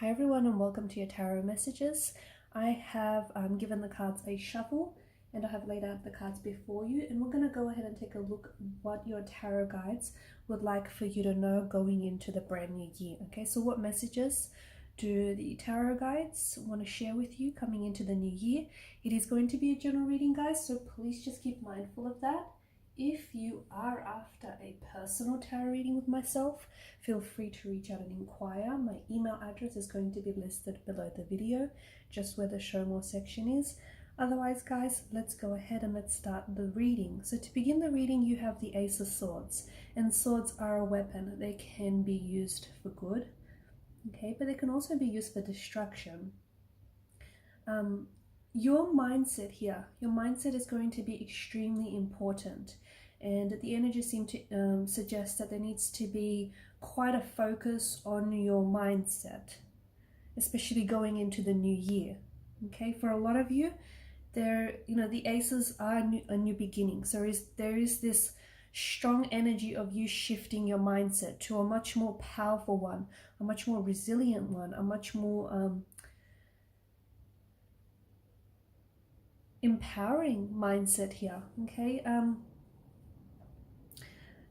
Hi everyone and welcome to your tarot messages. I have given the cards a shuffle and I have laid out the cards before you, and we're going to go ahead and take a look at what your tarot guides would like for you to know going into the brand new year. Okay, so what messages do the tarot guides want to share with you coming into the new year? It is going to be a general reading, guys, so please just keep mindful of that. If you are after a personal tarot reading with myself, feel free to reach out and inquire. My email address is going to be listed below the video, just where the show more section is. Otherwise, guys, let's go ahead and let's start the reading. So to begin the reading, you have the Ace of Swords, and swords are a weapon. They can be used for good, okay, but they can also be used for destruction. Your mindset here, your mindset is going to be extremely important, and the energies seem to suggest that there needs to be quite a focus on your mindset, especially going into the new year. Okay, for a lot of you, the aces are a new beginning. So there is this strong energy of you shifting your mindset to a much more powerful one, a much more resilient one, a much more empowering mindset here. Okay,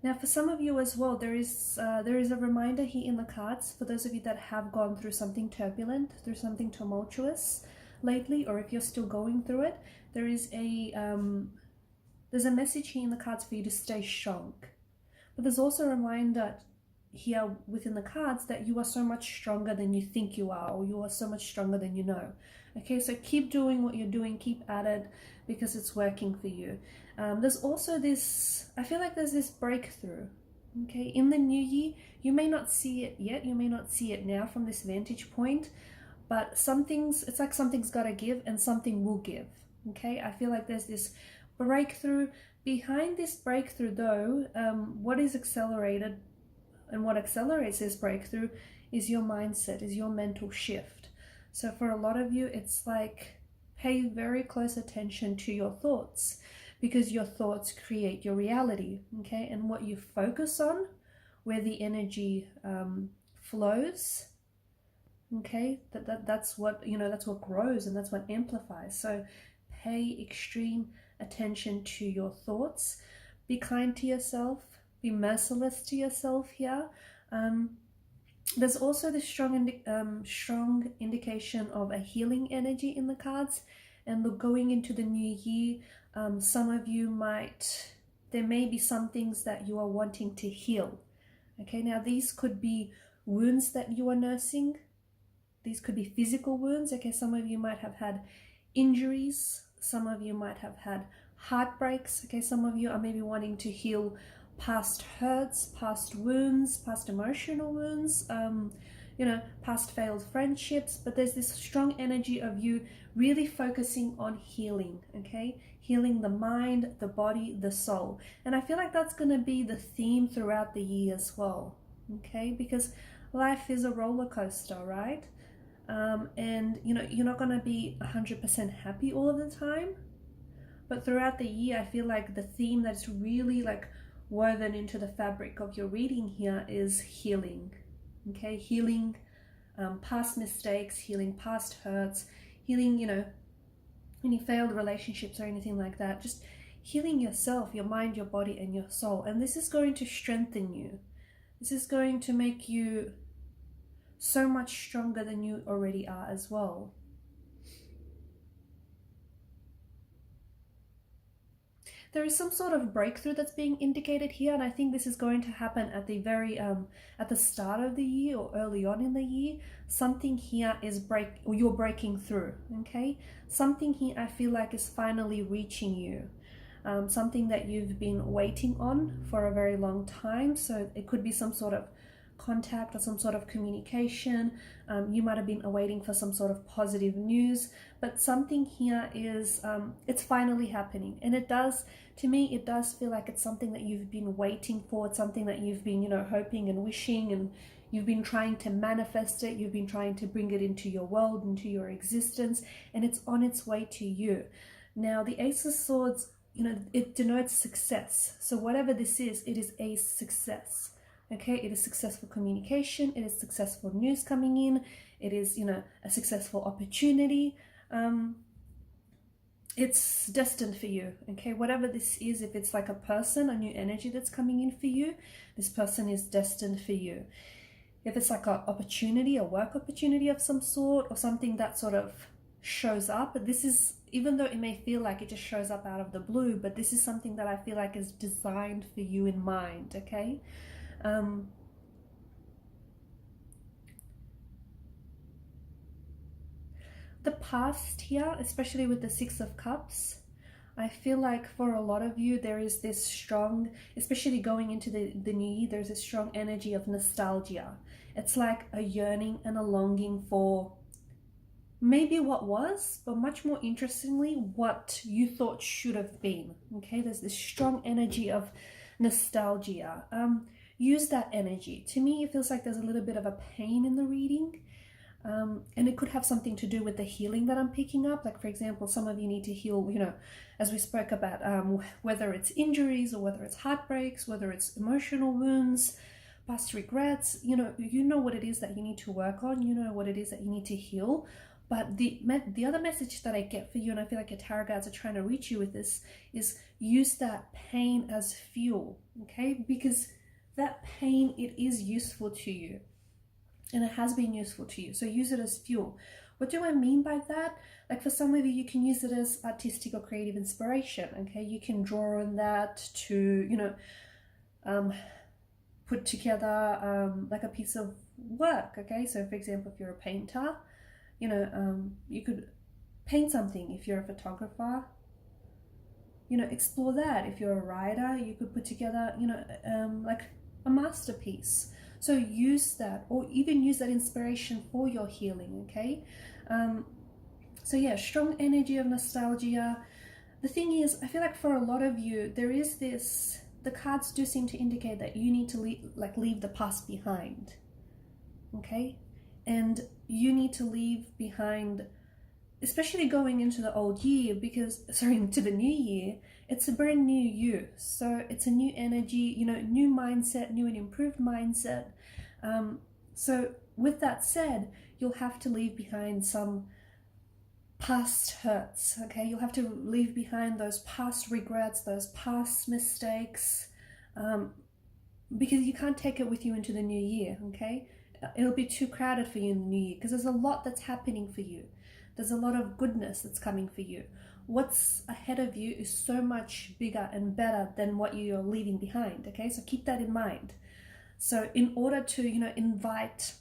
now for some of you as well, there is a reminder here in the cards for those of you that have gone through something turbulent, through something tumultuous lately, or if you're still going through it, there's a message here in the cards for you to stay strong. But there's also a reminder here within the cards that you are so much stronger than you think you are, or you are so much stronger than you know. Okay, so keep doing what you're doing, keep at it, because it's working for you. There's also this, I feel like there's this breakthrough, okay, in the new year. You may not see it yet, you may not see it now from this vantage point, but it's like something's got to give and something will give, okay? I feel like there's this breakthrough. Behind this breakthrough though, what is accelerated and what accelerates this breakthrough is your mindset, is your mental shift. So for a lot of you, it's like pay very close attention to your thoughts, because your thoughts create your reality, okay? And what you focus on, where the energy flows, okay, that's what, that's what grows and that's what amplifies. So pay extreme attention to your thoughts. Be kind to yourself, be merciless to yourself here. There's also this strong indication of a healing energy in the cards. And look, going into the new year, some of you there may be some things that you are wanting to heal. Okay, now these could be wounds that you are nursing. These could be physical wounds. Okay, some of you might have had injuries. Some of you might have had heartbreaks. Okay, some of you are maybe wanting to heal past hurts, past wounds, past emotional wounds, past failed friendships. But there's this strong energy of you really focusing on healing, okay? Healing the mind, the body, the soul. And I feel like that's going to be the theme throughout the year as well, okay? Because life is a roller coaster, right? And you're not going to be 100% happy all of the time. But throughout the year, I feel like the theme that's really like woven into the fabric of your reading here is healing. Okay, healing past mistakes, healing past hurts, healing, any failed relationships or anything like that. Just healing yourself, your mind, your body, and your soul. And this is going to strengthen you. This is going to make you so much stronger than you already are as well. There is some sort of breakthrough that's being indicated here, and I think this is going to happen at the at the start of the year or early on in the year. Something here is you're breaking through, okay? Something here I feel like is finally reaching you. Something that you've been waiting on for a very long time. So it could be some sort of contact or some sort of communication. You might have been awaiting for some sort of positive news, but something here is it's finally happening. And to me it does feel like it's something that you've been waiting for. It's something that you've been hoping and wishing, and you've been trying to manifest it. You've been trying to bring it into your world, into your existence, and it's on its way to you. Now the Ace of Swords, it denotes success. So whatever this is, it is a success. Okay, it is successful communication, it is successful news coming in, it is, you know, a successful opportunity. It's destined for you. Okay, whatever this is, if it's like a person, a new energy that's coming in for you, this person is destined for you. If it's like an opportunity, a work opportunity of some sort, or something that sort of shows up, but this is, even though it may feel like it just shows up out of the blue, but this is something that I feel like is designed for you in mind. Okay, the past here, especially with the Six of Cups, I feel like for a lot of you there is this strong, especially going into the new year, there's a strong energy of nostalgia. It's like a yearning and a longing for maybe what was, but much more interestingly, what you thought should have been. Okay, there's this strong energy of nostalgia. Use that energy. To me, it feels like there's a little bit of a pain in the reading. And it could have something to do with the healing that I'm picking up. Like, for example, some of you need to heal, you know, as we spoke about, whether it's injuries or whether it's heartbreaks, whether it's emotional wounds, past regrets, you know what it is that you need to work on, you know what it is that you need to heal. But the other message that I get for you, and I feel like your tarot guides are trying to reach you with this, is use that pain as fuel, okay? Because that pain, it is useful to you. And it has been useful to you. So use it as fuel. What do I mean by that? Like, for some of you, you can use it as artistic or creative inspiration. Okay, you can draw on that to, you know, put together like a piece of work. Okay, so for example, if you're a painter, you know, you could paint something. If you're a photographer, you know, explore that. If you're a writer, you could put together, you know, like a masterpiece. So use that, or even use that inspiration for your healing, okay? So yeah, strong energy of nostalgia. The thing is, I feel like for a lot of you, there is this, the cards do seem to indicate that you need to leave the past behind, okay? And you need to leave behind, especially going into the old year, because, sorry, into the new year, it's a brand new you. So it's a new energy, you know, new mindset, new and improved mindset. So with that said, you'll have to leave behind some past hurts, okay? You'll have to leave behind those past regrets, those past mistakes, because you can't take it with you into the new year, okay? It'll be too crowded for you in the new year, because there's a lot that's happening for you. There's a lot of goodness that's coming for you. What's ahead of you is so much bigger and better than what you're leaving behind, okay? So keep that in mind. So in order to, you know, invite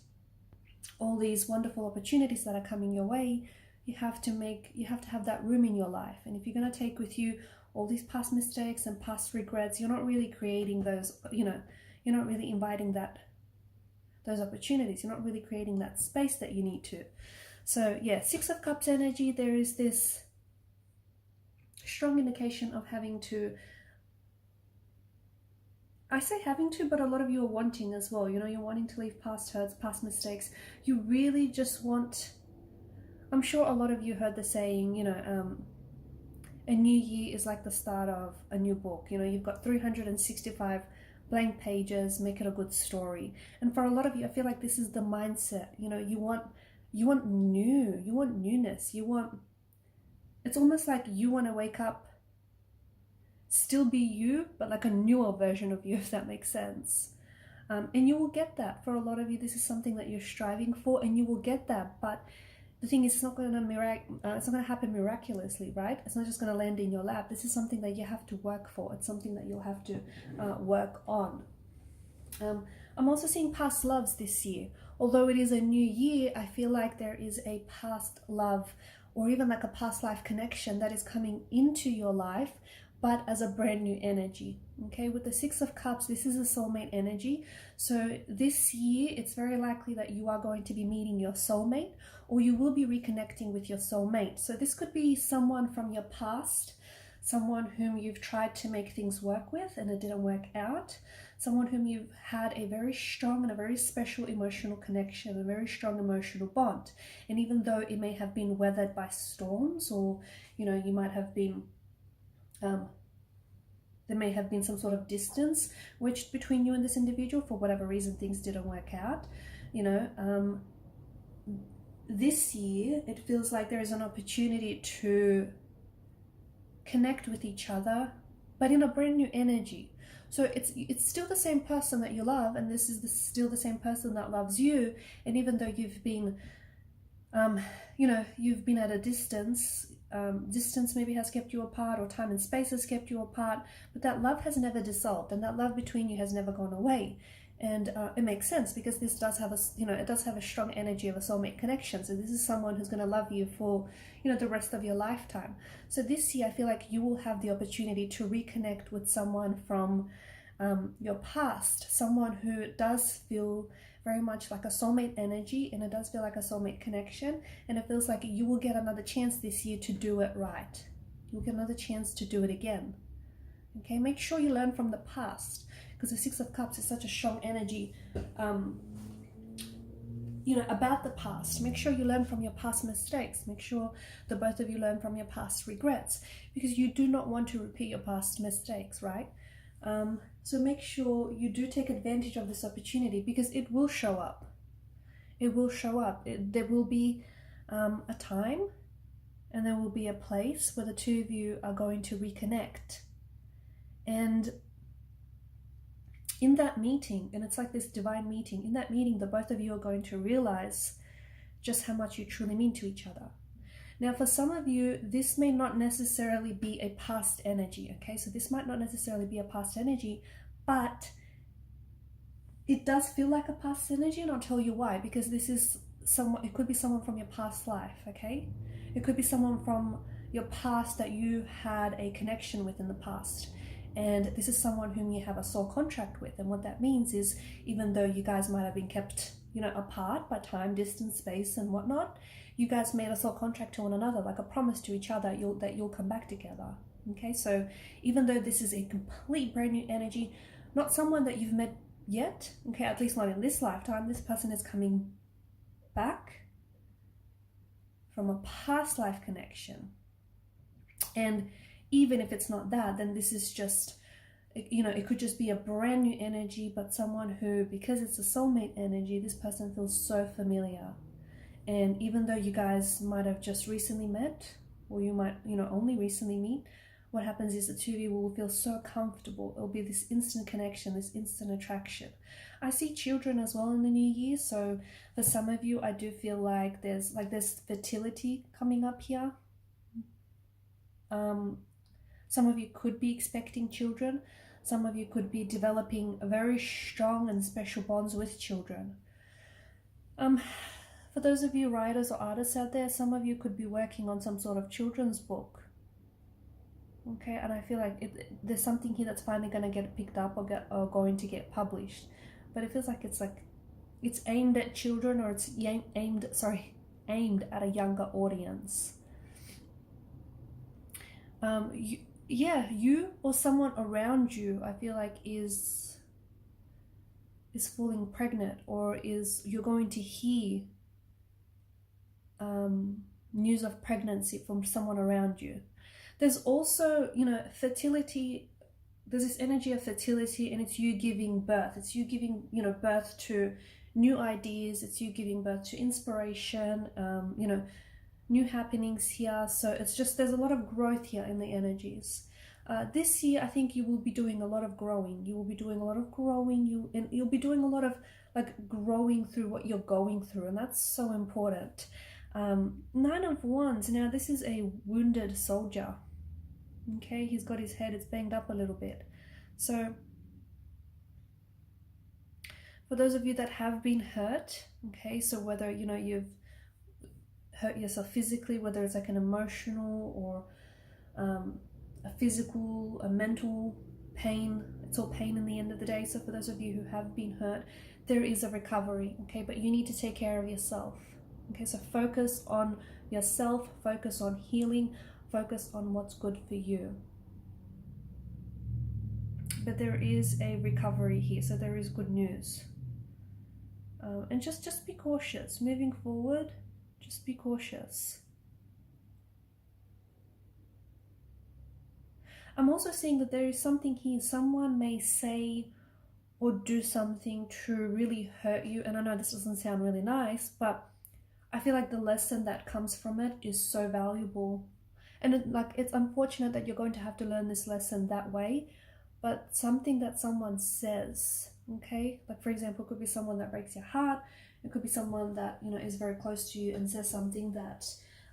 all these wonderful opportunities that are coming your way, you have to have that room in your life. And if you're going to take with you all these past mistakes and past regrets, you're not really creating those, you know, you're not really inviting those opportunities. You're not really creating that space that you need to. So yeah, Six of Cups energy, there is this strong indication of having to, I say having to, but a lot of you are wanting as well. You know, you're wanting to leave past hurts, past mistakes. You really just want, I'm sure a lot of you heard the saying, you know, a new year is like the start of a new book. You know, you've got 365 blank pages, make it a good story. And for a lot of you, I feel like this is the mindset. You know, you want new, you want newness, you want, it's almost like you want to wake up, still be you, but like a newer version of you, if that makes sense. And you will get that. For a lot of you, this is something that you're striving for, and you will get that. But the thing is, it's not going to happen miraculously, right? It's not just going to land in your lap. This is something that you have to work for. It's something that you'll have to work on. I'm also seeing past loves this year. Although it is a new year, I feel like there is a past love, or even like a past life connection that is coming into your life, but as a brand new energy. Okay, with the Six of Cups, this is a soulmate energy. So this year, it's very likely that you are going to be meeting your soulmate, or you will be reconnecting with your soulmate. So this could be someone from your past, someone whom you've tried to make things work with and it didn't work out, someone whom you've had a very strong and a very special emotional connection, a very strong emotional bond. And even though it may have been weathered by storms, or, you know, you might have been there may have been some sort of distance which between you and this individual. For whatever reason, things didn't work out, you know. This year, it feels like there is an opportunity to connect with each other, but in a brand new energy. So it's still the same person that you love, and this is still the same person that loves you. And even though you've been, you know, you've been at a distance, distance maybe has kept you apart, or time and space has kept you apart, but that love has never dissolved, and that love between you has never gone away. And it makes sense, because this does have a, you know, it does have a strong energy of a soulmate connection. So this is someone who's going to love you for, you know, the rest of your lifetime. So this year, I feel like you will have the opportunity to reconnect with someone from your past, someone who does feel very much like a soulmate energy, and it does feel like a soulmate connection. And it feels like you will get another chance this year to do it right. You'll get another chance to do it again. Okay, make sure you learn from the past, because the Six of Cups is such a strong energy, you know, about the past. Make sure you learn from your past mistakes. Make sure the both of you learn from your past regrets, because you do not want to repeat your past mistakes, right? So make sure you do take advantage of this opportunity, because it will show up. It will show up. There will be a time, and there will be a place where the two of you are going to reconnect. And in that meeting, and it's like this divine meeting, in that meeting, the both of you are going to realize just how much you truly mean to each other. Now, for some of you, this may not necessarily be a past energy, okay? So this might not necessarily be a past energy, but it does feel like a past energy, and I'll tell you why. Because this is someone, it could be someone from your past life, okay? It could be someone from your past that you had a connection with in the past. And this is someone whom you have a soul contract with. And what that means is, even though you guys might have been kept, you know, apart by time, distance, space, and whatnot, you guys made a soul contract to one another, like a promise to each other that you'll come back together. Okay, so even though this is a complete brand new energy, not someone that you've met yet, okay, at least not in this lifetime, this person is coming back from a past life connection. And even if it's not that, then this is just, you know, it could just be a brand new energy, but someone who, because it's a soulmate energy, this person feels so familiar. And even though you guys might have just recently met, or you might, you know, only recently meet, what happens is the two of you will feel so comfortable. It'll be this instant connection, this instant attraction. I see children as well in the new year. So for some of you, I do feel like there's fertility coming up here. Some of you could be expecting children. Some of you could be developing very strong and special bonds with children. For those of you writers or artists out there, some of you could be working on some sort of children's book. Okay, and I feel like there's something here that's finally going to get picked up or going to get published. But it feels like it's aimed at children, or it's aimed at a younger audience. You or someone around you, I feel like is falling pregnant, or you're going to hear news of pregnancy from someone around you. There's also, you know, fertility. There's this energy of fertility, and it's you giving birth. It's you giving, you know, birth to new ideas. It's you giving birth to inspiration, you know, new happenings here. So it's just, there's a lot of growth here in the energies. This year, I think you will be doing a lot of growing. You will be doing a lot of growing. You'll be doing a lot of like growing through what you're going through, and that's so important. 9 of Wands. Now, this is a wounded soldier. Okay, he's got his head, it's banged up a little bit. So for those of you that have been hurt, okay, so whether, you know, you've hurt yourself physically, whether it's like an emotional or a physical, a mental pain, it's all pain in the end of the day. So for those of you who have been hurt, there is a recovery, okay, but you need to take care of yourself. Okay, so focus on yourself, focus on healing, focus on what's good for you. But there is a recovery here, so there is good news. And just be cautious. Moving forward, just be cautious. I'm also seeing that there is something here. Someone may say or do something to really hurt you. And I know this doesn't sound really nice, but I feel like the lesson that comes from it is so valuable. And it's unfortunate that you're going to have to learn this lesson that way, but something that someone says, okay? Like for example, it could be someone that breaks your heart. It could be someone that, you know, is very close to you and says something that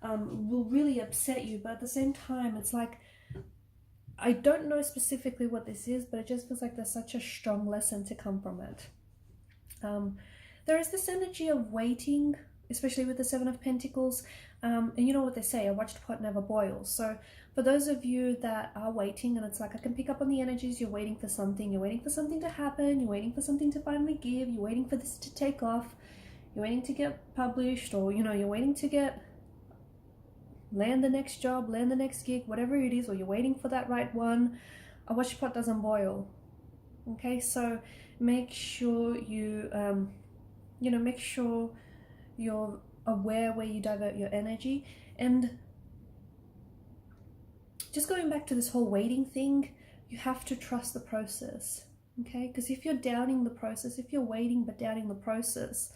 will really upset you. But at the same time, it's like, I don't know specifically what this is, but it just feels like there's such a strong lesson to come from it. There is this energy of waiting, especially with the Seven of Pentacles. And you know what they say, a watched pot never boils. So for those of you that are waiting, and it's like I can pick up on the energies, you're waiting for something to happen, you're waiting for something to finally give, you're waiting for this to take off, you're waiting to get published, or you know, you're waiting to land the next job, land the next gig, whatever it is, or you're waiting for that right one. A watched pot doesn't boil. Okay, so make sure you make sure you're aware where you divert your energy. And just going back to this whole waiting thing, you have to trust the process, okay? Because if you're doubting the process, if you're waiting but doubting the process,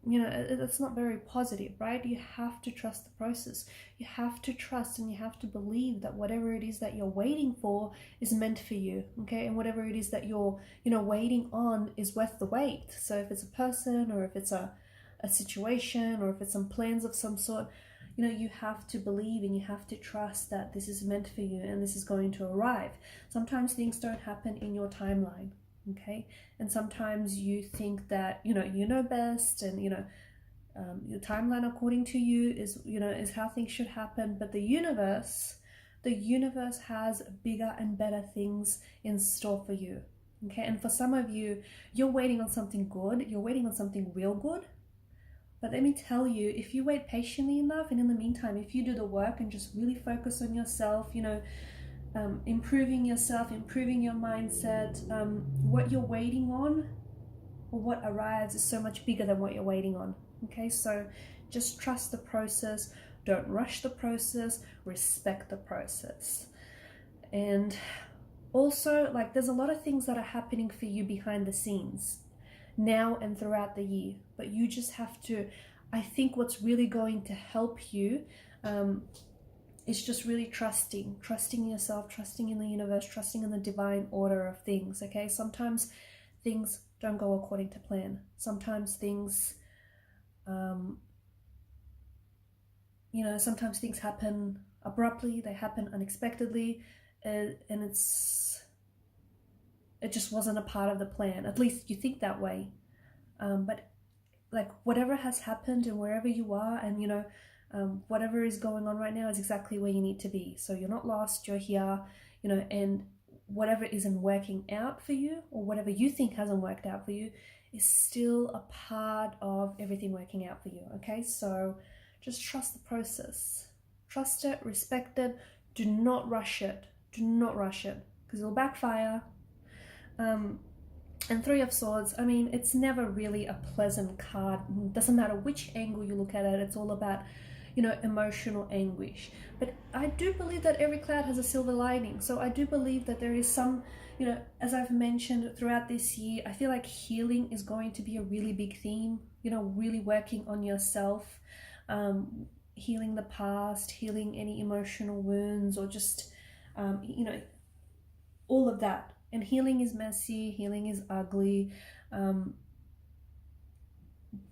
it's not very positive, right? You have to trust the process. You have to trust and you have to believe that whatever it is that you're waiting for is meant for you, okay? And whatever it is that you're, waiting on is worth the wait. So if it's a person, or if it's a situation, or if it's some plans of some sort, you have to believe and you have to trust that this is meant for you and this is going to arrive. Sometimes things don't happen in your timeline, okay? And sometimes you think that you know best, and your timeline according to you is how things should happen. But the universe has bigger and better things in store for you, okay? And for some of you, you're waiting on something good, you're waiting on something real good. But let me tell you, if you wait patiently enough, and in the meantime, if you do the work and just really focus on yourself, improving yourself, improving your mindset, what you're waiting on, or what arrives, is so much bigger than what you're waiting on. Okay, so just trust the process, don't rush the process, respect the process. And also, like, there's a lot of things that are happening for you behind the scenes now and throughout the year, but you just have to, I think what's really going to help you is just really trusting yourself, trusting in the universe, trusting in the divine order of things, okay? Sometimes things don't go according to plan. Sometimes things, sometimes things happen abruptly, they happen unexpectedly, and it just wasn't a part of the plan. At least you think that way. But like, whatever has happened and wherever you are, and whatever is going on right now is exactly where you need to be. So you're not lost, you're here, and whatever isn't working out for you, or whatever you think hasn't worked out for you, is still a part of everything working out for you, okay? So just trust the process. Trust it, respect it, do not rush it. Do not rush it, because it'll backfire. And Three of Swords, I mean, it's never really a pleasant card. It doesn't matter which angle you look at it, it's all about, emotional anguish. But I do believe that every cloud has a silver lining. So I do believe that there is some, as I've mentioned throughout this year, I feel like healing is going to be a really big theme, really working on yourself, healing the past, healing any emotional wounds, or just, all of that. And healing is messy, healing is ugly,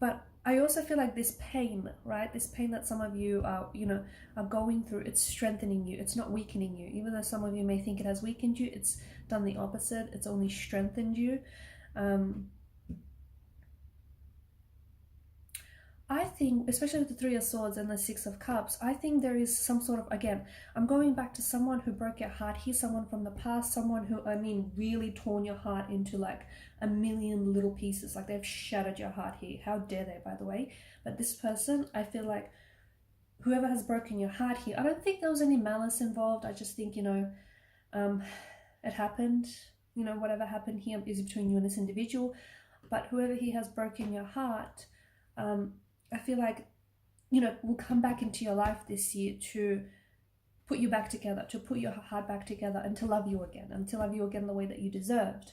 but I also feel like this pain, right? This pain that some of you are, are going through, it's strengthening you. It's not weakening you. Even though some of you may think it has weakened you, it's done the opposite. It's only strengthened you. I think, especially with the Three of Swords and the Six of Cups, I think there is some sort of, again, I'm going back to someone who broke your heart here, someone from the past, someone who, really torn your heart into like a million little pieces, like they've shattered your heart here. How dare they, by the way? But this person, I feel like whoever has broken your heart here, I don't think there was any malice involved. I just think, it happened. Whatever happened here is between you and this individual. But whoever he has broken your heart, I feel like, will come back into your life this year to put you back together, to put your heart back together, and to love you again, and to love you again the way that you deserved.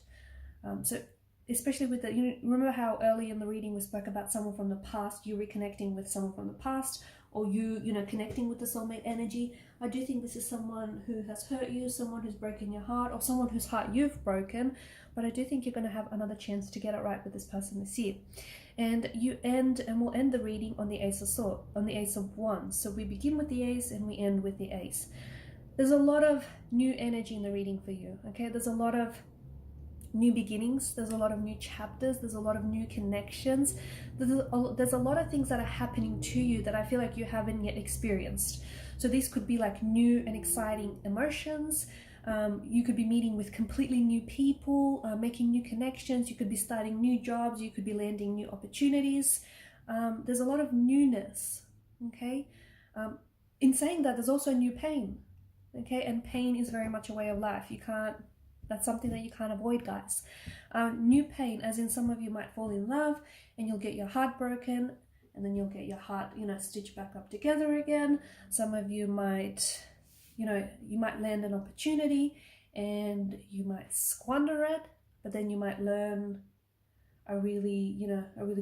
So especially with the, you know, remember how early in the reading we spoke about someone from the past, you reconnecting with someone from the past, or you know, connecting with the soulmate energy. I do think this is someone who has hurt you, someone who's broken your heart, or someone whose heart you've broken, but I do think you're going to have another chance to get it right with this person this year. And we'll end the reading on the Ace of Swords, on the Ace of Wands. So we begin with the Ace and we end with the Ace. There's a lot of new energy in the reading for you, okay? There's a lot of new beginnings, there's a lot of new chapters, there's a lot of new connections, there's a lot of things that are happening to you that I feel like you haven't yet experienced. So these could be like new and exciting emotions. You could be meeting with completely new people, making new connections. You could be starting new jobs. You could be landing new opportunities. There's a lot of newness, okay? In saying that, there's also new pain, okay? And pain is very much a way of life. That's something that you can't avoid, guys. New pain, as in some of you might fall in love and you'll get your heart broken, and then you'll get your heart, you know, stitched back up together again. Some of you might, you know, you might land an opportunity and you might squander it, but then you might learn a really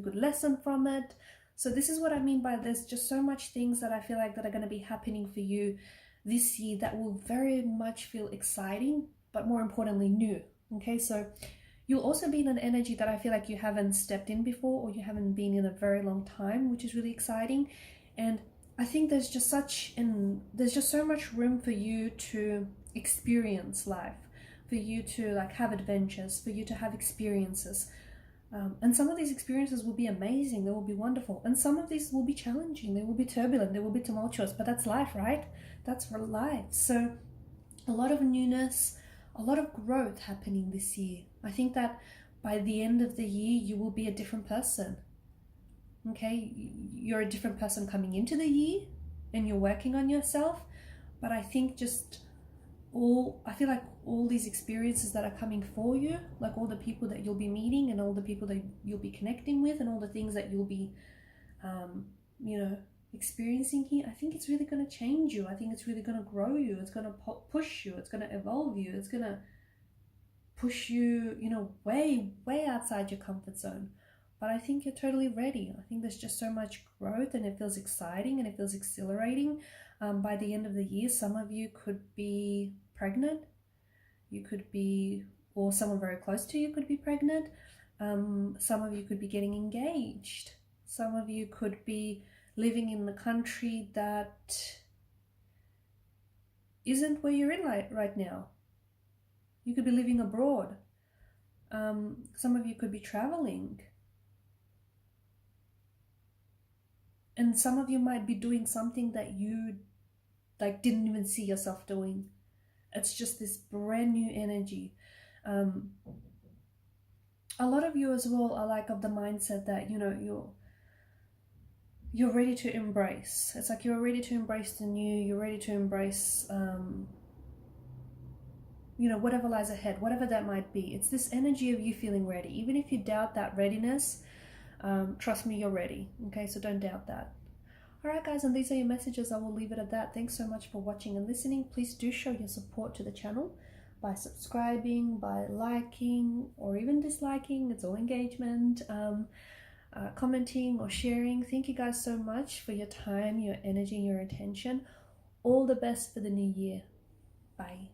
good lesson from it. So this is what I mean by there's just so much things that I feel like that are going to be happening for you this year that will very much feel exciting, but more importantly, new. Okay, so you'll also be in an energy that I feel like you haven't stepped in before, or you haven't been in a very long time, which is really exciting. And I think there's just so much room for you to experience life, for you to like have adventures, for you to have experiences. And some of these experiences will be amazing, they will be wonderful. And some of these will be challenging, they will be turbulent, they will be tumultuous, but that's life, right? That's for life. So a lot of newness, a lot of growth happening this year. I think that by the end of the year, you will be a different person. Okay, you're a different person coming into the year and you're working on yourself. But I think I feel like all these experiences that are coming for you, like all the people that you'll be meeting and all the people that you'll be connecting with and all the things that you'll be, you know, experiencing here, I think it's really going to change you. I think it's really going to grow you. It's going to push you. It's going to evolve you. It's going to push you, you know, way, way outside your comfort zone. But I think you're totally ready. I think there's just so much growth and it feels exciting and it feels exhilarating. By the end of the year, some of you could be pregnant. You could be, or someone very close to you could be pregnant. Some of you could be getting engaged. Some of you could be living in the country that isn't where you're in right now. You could be living abroad. Some of you could be traveling. And some of you might be doing something that you like didn't even see yourself doing. It's just this brand new energy. A lot of you as well are like of the mindset that, you know, you're ready to embrace. It's like you're ready to embrace the new, you're ready to embrace, you know, whatever lies ahead, whatever that might be. It's this energy of you feeling ready. Even if you doubt that readiness, trust me, you're ready. Okay, so don't doubt that. All right, guys, and these are your messages. I will leave it at that. Thanks so much for watching and listening. Please do show your support to the channel by subscribing, by liking, or even disliking. It's all engagement. Commenting or sharing. Thank you guys so much for your time, your energy, your attention. All the best for the new year. Bye.